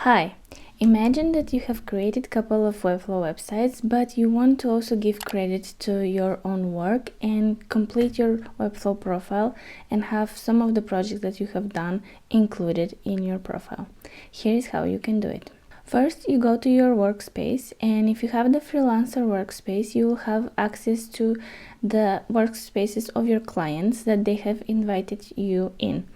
Hi, imagine that you have created a couple of Webflow websites, but you want to also give credit to your own work and complete your Webflow profile and have some of the projects that you have done included in your profile. Here is how you can do it. First, you go to your workspace, and if you have the freelancer workspace, you will have access to the workspaces of your clients that they have invited you in.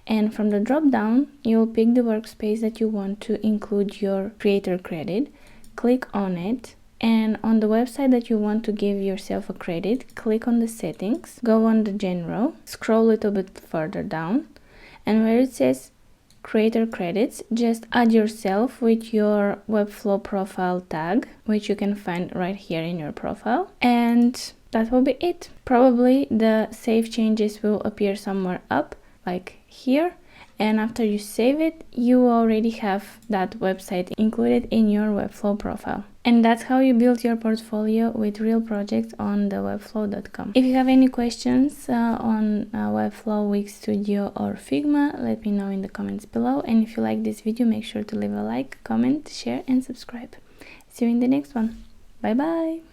And from the drop down, you will pick the workspace that you want to include your creator credit, click on it, and on the website that you want to give yourself a credit, click on the settings, go on the general, scroll a little bit further down, and where it says creator credits, just add yourself with your Webflow profile tag, which you can find right here in your profile, and that will be it. Probably the save changes will appear somewhere up, like here, and after you save it, you already have that website included in your Webflow profile. And that's how you build your portfolio with real projects on the webflow.com. If you have any questions on Webflow, Wix Studio or Figma, let me know in the comments below. And if you like this video, make sure to leave a like, comment, share and subscribe. See you in the next one. Bye bye!